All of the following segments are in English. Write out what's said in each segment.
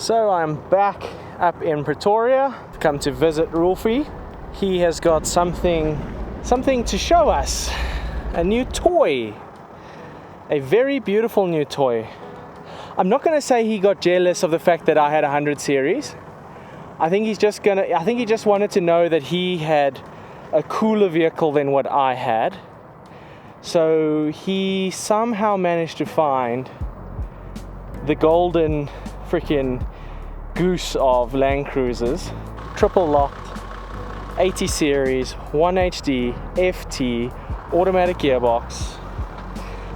So I'm back up in Pretoria, come to visit Roelfie. He has got something to show us. A new toy. A very beautiful new toy. I'm not going to say he got jealous of the fact that I had a 100 series. I think he just wanted to know that he had a cooler vehicle than what I had. So he somehow managed to find the golden freaking goose of Landcruisers, triple locked, 80 series, 1HD, FT, automatic gearbox,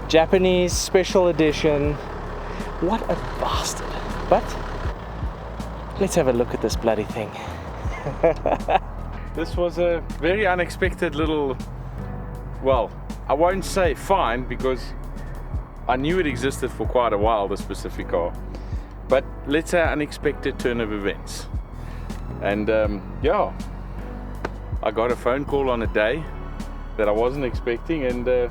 Japanese special edition. What a bastard. But let's have a look at this bloody thing. This was a very unexpected little, well, I won't say find because I knew it existed for quite a while, the specific car. But let's say unexpected turn of events. And yeah, I got a phone call on a day that I wasn't expecting, and I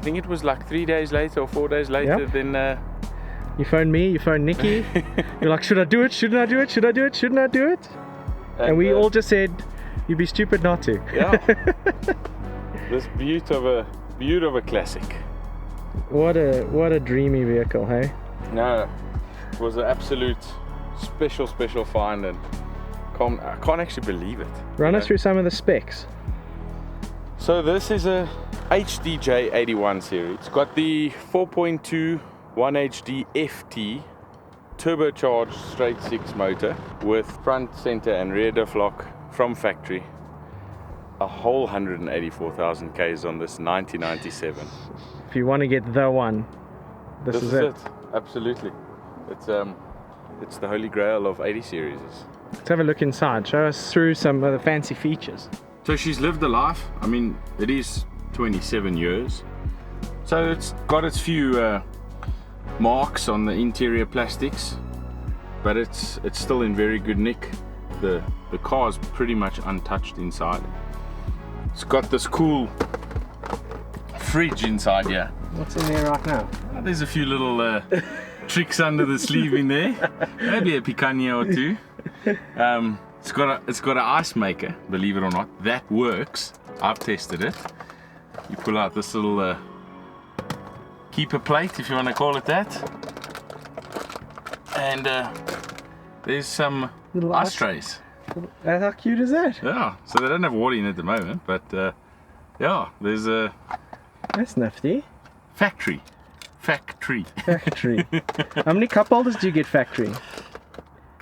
think it was like 3 days later or 4 days later. Yep. Then you phoned me, you phoned Nikki. You're like, should I do it? Shouldn't I do it? Should I do it? Shouldn't I do it? And we all just said, you'd be stupid not to. Yeah. This beaut of a classic. What a dreamy vehicle, hey? No, it was an absolute special find, and I can't actually believe it. Run us through some of the specs. So this is a HDJ 81 series. It's got the 4.2 1HD FT turbocharged straight 6 motor with front, center and rear diff lock from factory. A whole 184,000 Ks on this 1997. If you want to get the one, this is it. Absolutely. It's the holy grail of 80 series. Let's have a look inside. Show us through some of the fancy features. So she's lived a life. I mean, it is 27 years. So it's got its few marks on the interior plastics, but it's still in very good nick. The car's pretty much untouched inside. It's got this cool fridge inside here. What's in there right now? There's a few little tricks under the sleeve in there. Maybe a picanha or two. It's got an ice maker, believe it or not. That works. I've tested it. You pull out this little keeper plate, if you want to call it that. And there's some little ice trays. How cute is that? Yeah, so they don't have water in at the moment, but yeah, there's a... That's nifty. Factory. How many cup holders do you get factory?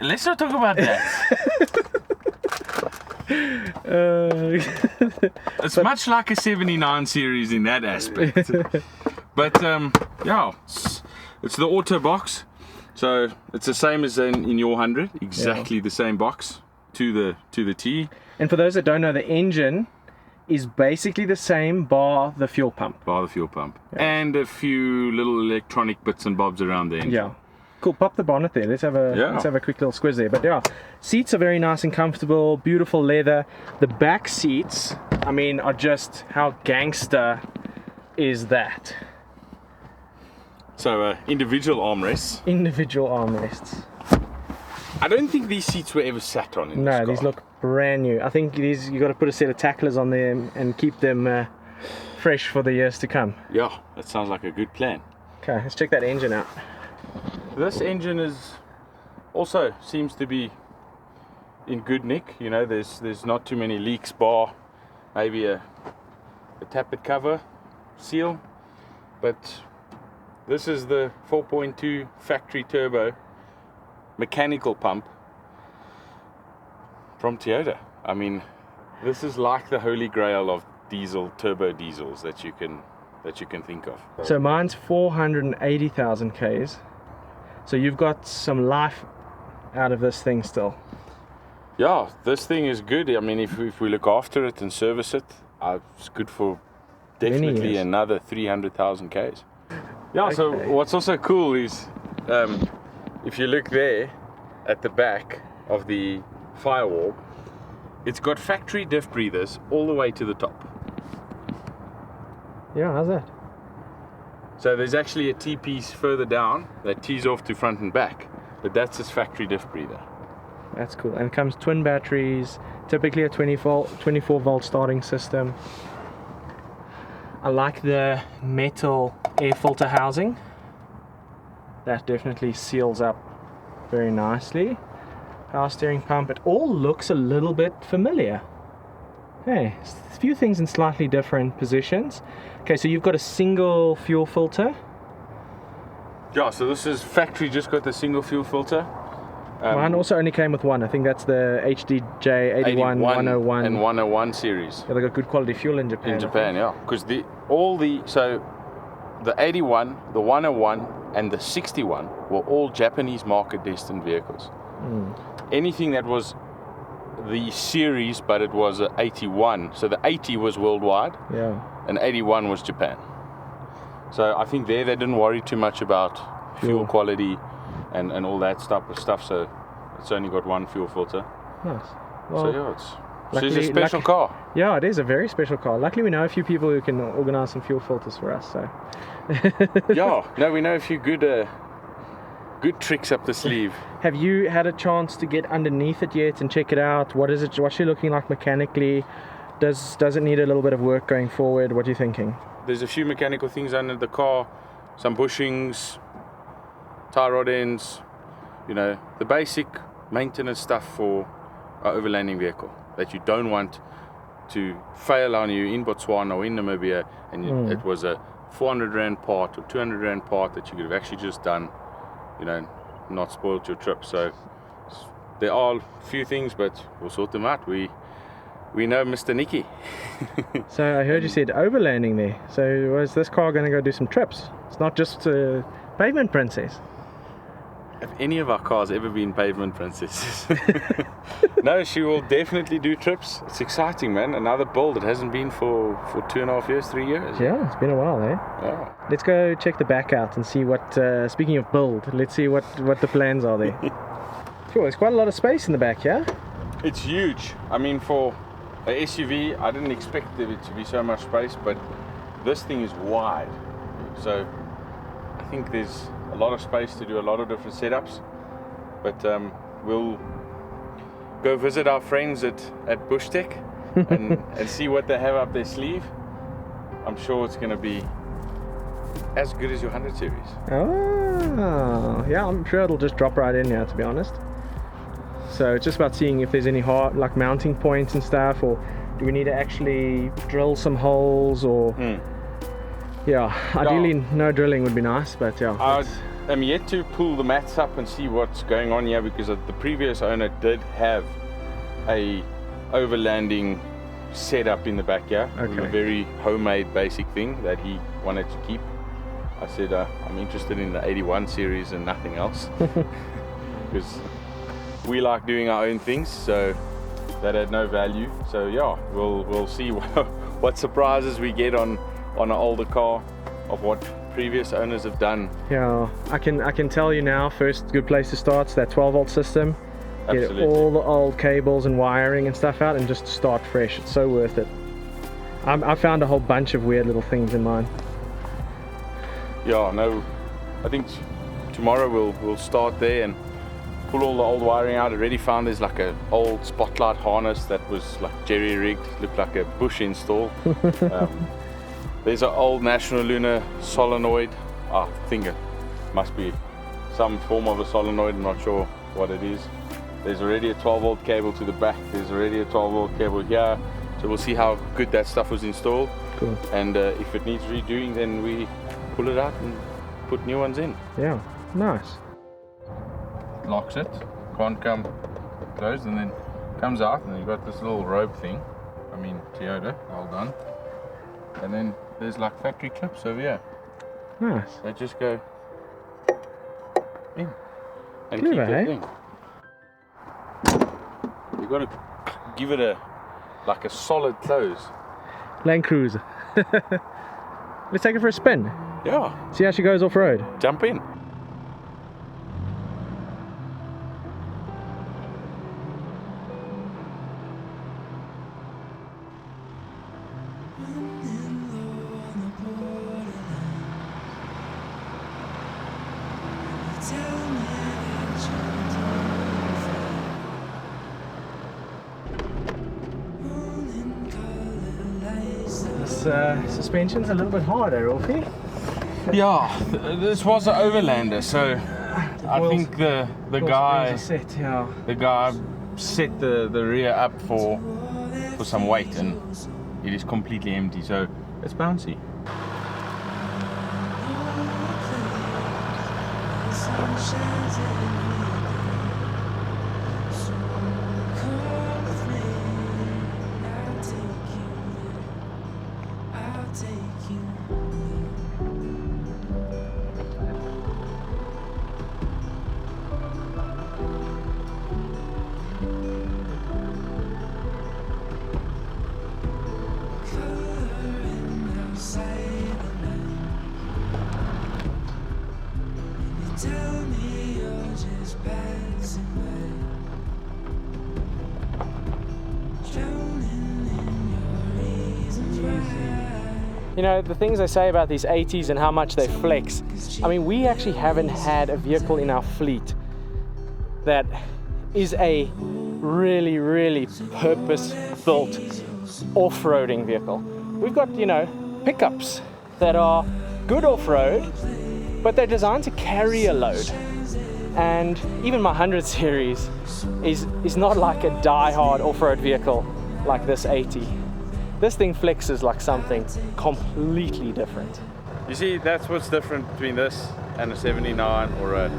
Let's not talk about that. It's much like a 79 series in that aspect. But yeah, it's the auto box. So it's the same as in your 100, exactly the same box to the T. And for those that don't know, the engine is basically the same bar the fuel pump. Yeah. And a few little electronic bits and bobs around the engine. Yeah. Cool, pop the bonnet there. Let's have a quick little squiz there. But yeah, seats are very nice and comfortable, beautiful leather. The back seats, I mean, are just, how gangster is that? So individual armrests. I don't think these seats were ever sat on in this car. These look brand new. I think these, you got to put a set of tacklers on them and keep them fresh for the years to come. Yeah, that sounds like a good plan. Okay, let's check that engine out. This engine also seems to be in good nick. You know, there's not too many leaks, bar maybe a tappet cover seal, but this is the 4.2 factory turbo mechanical pump from Toyota. I mean, this is like the holy grail of turbo diesels that you can think of. So mine's 480,000 Ks. So you've got some life out of this thing still. Yeah, this thing is good. I mean, if we look after it and service it, it's good for definitely another 300,000 Ks. Yeah, okay. So what's also cool is if you look there at the back of the firewall, it's got factory diff breathers all the way to the top. Yeah, how's that? So there's actually a T-piece further down that tees off to front and back. But that's its factory diff breather. That's cool. And it comes twin batteries, typically a 24 volt starting system. I like the metal air filter housing. That definitely seals up very nicely. Power steering pump. It all looks a little bit familiar. Hey, a few things in slightly different positions. Okay, so you've got a single fuel filter. Yeah, so this is factory, just got the single fuel filter. Mine also only came with one. I think that's the HDJ 81, 101. And 101 series. Yeah, they got good quality fuel in Japan. In Japan, yeah. Because the 81, the 101, and the 61 were all Japanese market destined vehicles. Anything that was the series, but it was an 81. So the 80 was worldwide. Yeah. And 81 was Japan. So I think they didn't worry too much about fuel quality and all that stuff. So it's only got one fuel filter. Nice. Well, so yeah, it's a special car. Yeah, it is a very special car. Luckily, we know a few people who can organize some fuel filters for us. So. Yeah, no, we know a few good tricks up the sleeve. Have you had a chance to get underneath it yet and check it out? What is it? What's it looking like mechanically? Does it need a little bit of work going forward? What are you thinking? There's a few mechanical things under the car, some bushings, tie rod ends, the basic maintenance stuff for an overlanding vehicle that you don't want to fail on you in Botswana or in Namibia, and it was a 400 Rand part or 200 Rand part that you could have actually just done, not spoiled your trip. So there are a few things, but we'll sort them out. We know Mr. Nicky. So I heard you said overlanding there. So was this car going to go do some trips? It's not just a pavement princess. Have any of our cars ever been pavement princesses? No, she will definitely do trips. It's exciting, man. Another build. It hasn't been for 2.5 years, 3 years. Yeah, it's been a while, eh? Yeah. Let's go check the back out and see what, speaking of build, let's see what the plans are there. Cool, there's quite a lot of space in the back, yeah? It's huge. I mean, for a SUV, I didn't expect it to be so much space, but this thing is wide. So I think there's a lot of space to do a lot of different setups. But we'll go visit our friends at Bush Tech and see what they have up their sleeve. I'm sure it's going to be as good as your 100 series. Oh, yeah, I'm sure it'll just drop right in here, to be honest. So it's just about seeing if there's any hard, like mounting points and stuff, or do we need to actually drill some holes, or yeah, ideally no drilling would be nice, but yeah. I'm yet to pull the mats up and see what's going on here, because the previous owner did have a overlanding setup in the backyard. Okay. It was a very homemade basic thing that he wanted to keep. I said I'm interested in the 81 series and nothing else, because we like doing our own things, so that had no value. So yeah, we'll see what surprises we get on an older car of what previous owners have done. Yeah, I can tell you now, first good place to start is that 12 volt system. Absolutely. Get all the old cables and wiring and stuff out and just start fresh. It's so worth it. I found a whole bunch of weird little things in mine. Yeah, no, I think tomorrow we'll start there and pull all the old wiring out. I already found there's like an old spotlight harness that was like jerry rigged, looked like a bush install. There's an old National Lunar solenoid. I think it must be some form of a solenoid, I'm not sure what it is. There's already a 12 volt cable to the back, there's already a 12 volt cable here, so we'll see how good that stuff was installed. Cool. And if it needs redoing, then we pull it out and put new ones in. Yeah, nice. Locks it, can't come closed, and then comes out, and you've got this little rope thing. I mean, Toyota, well done. And then there's like factory clips over here. Nice. They just go in and Clever, keep that eh? thing. You've got to give it a solid close. Landcruiser. Let's take it for a spin. Yeah. See how she goes off road. Jump in. Tell me that you're suspension's a little bit harder, Roelfie. Yeah, this was an Overlander, so I think the guy set the rear up for some weight, and it is completely empty, so it's bouncy. You know, the things I say about these 80s and how much they flex, I mean, we actually haven't had a vehicle in our fleet that is a really, really purpose-built off-roading vehicle. We've got, you know, pickups that are good off-road, but they're designed to carry a load. And even my 100 series is not like a die-hard off-road vehicle like this 80. This thing flexes like something completely different. You see, that's what's different between this and a 79 or a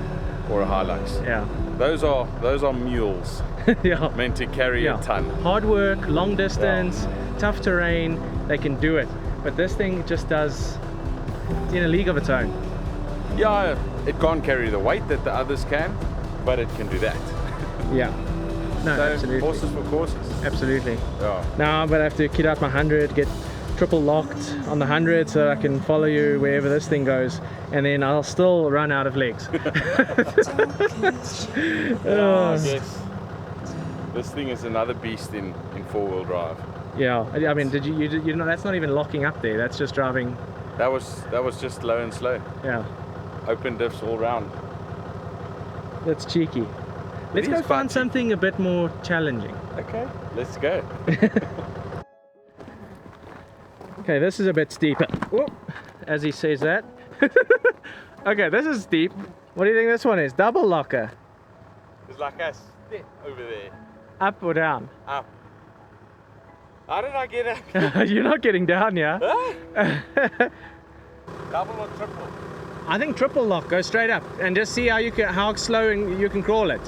Hilux. Yeah. Those are mules. Yeah. Meant to carry a ton. Hard work, long distance, tough terrain, they can do it. But this thing just does, it's in a league of its own. Yeah, it can't carry the weight that the others can, but it can do that. Yeah. No, so absolutely. Horses for courses. Absolutely. Yeah. Now, but I have to kit out my 100, get triple locked on the 100 so I can follow you wherever this thing goes, and then I'll still run out of legs. Yes. This thing is another beast in four-wheel drive. Yeah, I mean, you know, that's not even locking up there. That's just driving. That was just low and slow. Yeah. Open diffs all round. That's cheeky. Let's go find something a bit more challenging. Okay, let's go. Okay, this is a bit steeper. Whoop, as he says that. Okay, this is steep. What do you think this one is? Double locker. It's like a step over there. Up or down? Up. How did I get up? You're not getting down, yeah? Huh? Double or triple? I think triple lock. Go straight up and just see how slow you can crawl it.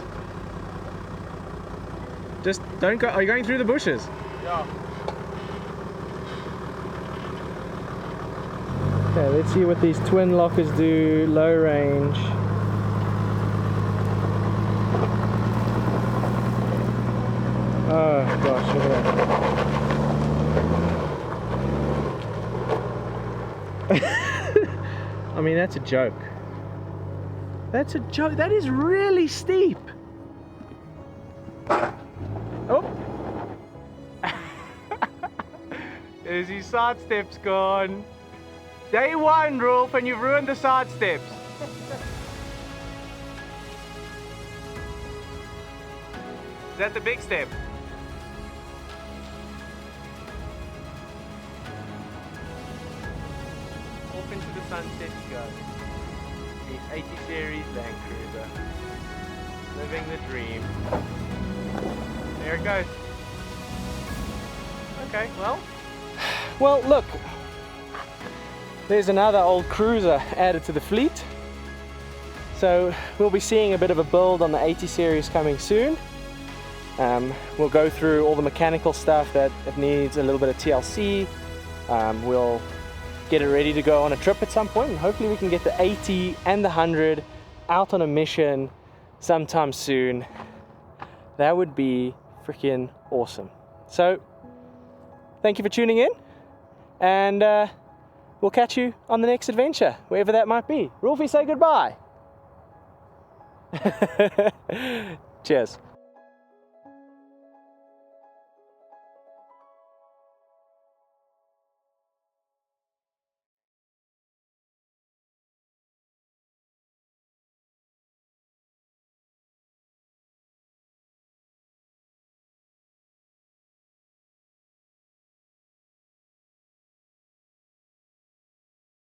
Just don't go. Are you going through the bushes? Yeah. Okay, let's see what these twin lockers do. Low range. Oh gosh, look at that. I mean, that's a joke. That's a joke. That is really steep. Oh. There's his side steps gone. Day one, Roelf, and you've ruined the side steps. Is that the big step? Off into the sunset you go. The 80 series Landcruiser. Living the dream. There it goes. Okay, well. Well, look. There's another old cruiser added to the fleet. So we'll be seeing a bit of a build on the 80 series coming soon. We'll go through all the mechanical stuff that it needs, a little bit of TLC. We'll get it ready to go on a trip at some point, and hopefully we can get the 80 and the 100 out on a mission sometime soon. That would be freaking awesome. So thank you for tuning in, and we'll catch you on the next adventure, wherever that might be. Roelfie, say goodbye. Cheers.